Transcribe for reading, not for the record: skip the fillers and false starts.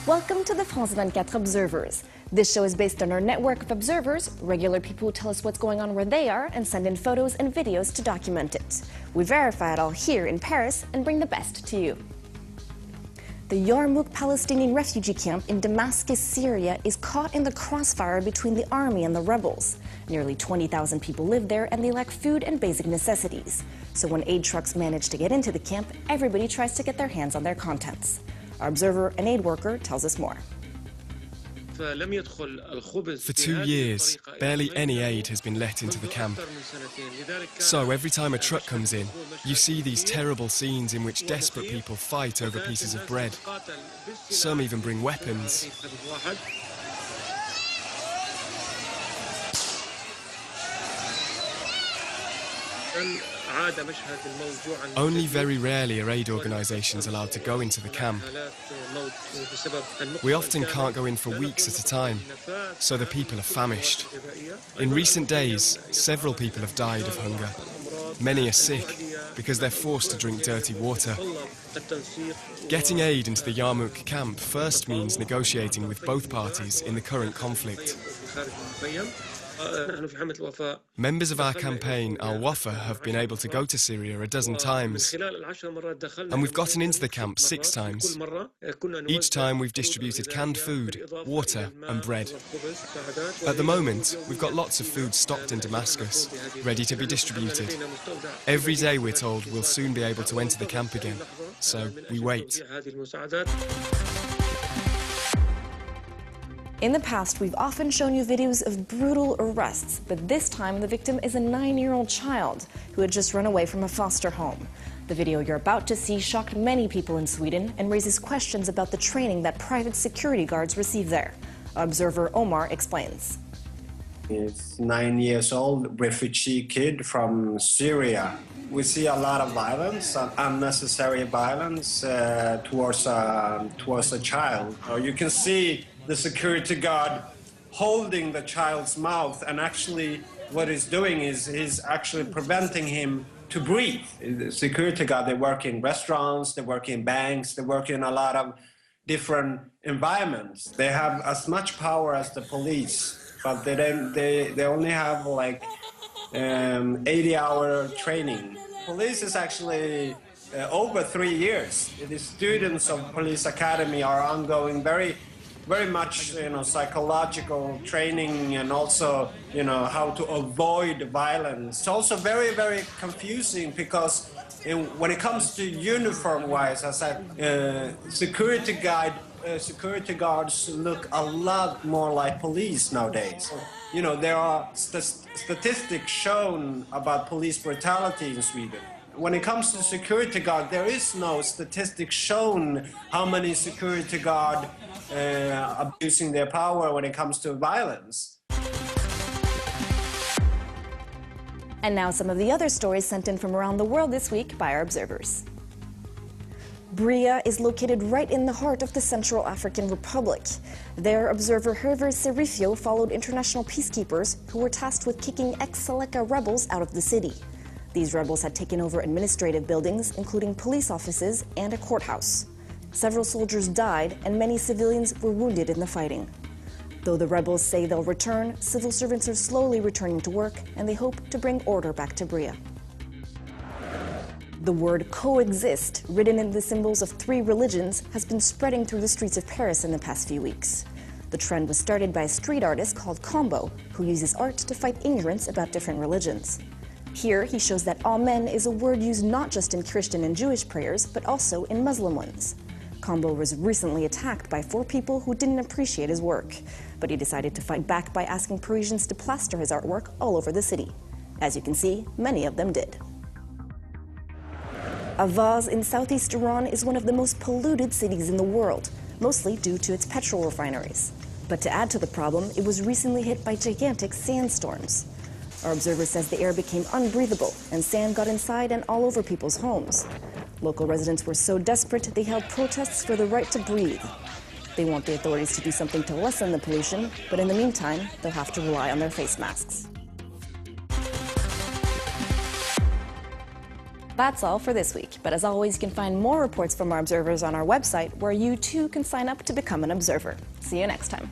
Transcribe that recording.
Welcome to the France 24 Observers. This show is based on our network of observers, regular people who tell us what's going on where they are and send in photos and videos to document it. We verify it all here in Paris and bring the best to you. The Yarmouk Palestinian refugee camp in Damascus, Syria is caught in the crossfire between the army and the rebels. Nearly 20,000 people live there and they lack food and basic necessities. So when aid trucks manage to get into the camp, everybody tries to get their hands on their contents. Our observer, an aid worker, tells us more. For 2 years, barely any aid has been let into the camp. So every time a truck comes in, you see these terrible scenes in which desperate people fight over pieces of bread. Some even bring weapons. Only very rarely are aid organisations allowed to go into the camp. We often can't go in for weeks at a time, so the people are famished. In recent days, several people have died of hunger. Many are sick because they're forced to drink dirty water. Getting aid into the Yarmouk camp first means negotiating with both parties in the current conflict. Members of our campaign, Al Wafa, have been able to go to Syria a dozen times, and we've gotten into the camp 6 times. Each time we've distributed canned food, water and bread. At the moment, we've got lots of food stocked in Damascus, ready to be distributed. Every day we're told we'll soon be able to enter the camp again, so we wait. In the past, we've often shown you videos of brutal arrests, but this time the victim is a 9-year-old child who had just run away from a foster home. The video you're about to see shocked many people in Sweden and raises questions about the training that private security guards receive there. Observer Omar explains. He's 9 years old, refugee kid from Syria. We see a lot of violence, unnecessary violence towards a child. You can see the security guard holding the child's mouth, and actually what he's doing is he's actually preventing him to breathe. The security guard, they work in restaurants, they work in banks, they work in a lot of different environments. They have as much power as the police, but they only have like 80-hour training. Police is actually over 3 years. The students of police academy are ongoing very much, psychological training, and also, how to avoid violence. It's also very, very confusing because when it comes to uniform-wise, as I said, security guards look a lot more like police nowadays. There are statistics shown about police brutality in Sweden. When it comes to security guard, there is no statistics shown how many security guard abusing their power when it comes to violence. And now some of the other stories sent in from around the world this week by our observers. Bria is located right in the heart of the Central African Republic. There, observer Hervé Serifio followed international peacekeepers who were tasked with kicking ex-Seleka rebels out of the city. These rebels had taken over administrative buildings, including police offices and a courthouse. Several soldiers died and many civilians were wounded in the fighting. Though the rebels say they'll return, civil servants are slowly returning to work and they hope to bring order back to Bria. The word coexist, written in the symbols of 3 religions, has been spreading through the streets of Paris in the past few weeks. The trend was started by a street artist called Combo, who uses art to fight ignorance about different religions. Here, he shows that Amen is a word used not just in Christian and Jewish prayers, but also in Muslim ones. Combo was recently attacked by 4 people who didn't appreciate his work, but he decided to fight back by asking Parisians to plaster his artwork all over the city. As you can see, many of them did. Avaz in southeast Iran is one of the most polluted cities in the world, mostly due to its petrol refineries. But to add to the problem, it was recently hit by gigantic sandstorms. Our observer says the air became unbreathable and sand got inside and all over people's homes. Local residents were so desperate they held protests for the right to breathe. They want the authorities to do something to lessen the pollution, but in the meantime, they'll have to rely on their face masks. That's all for this week, but as always, you can find more reports from our observers on our website, where you too can sign up to become an observer. See you next time.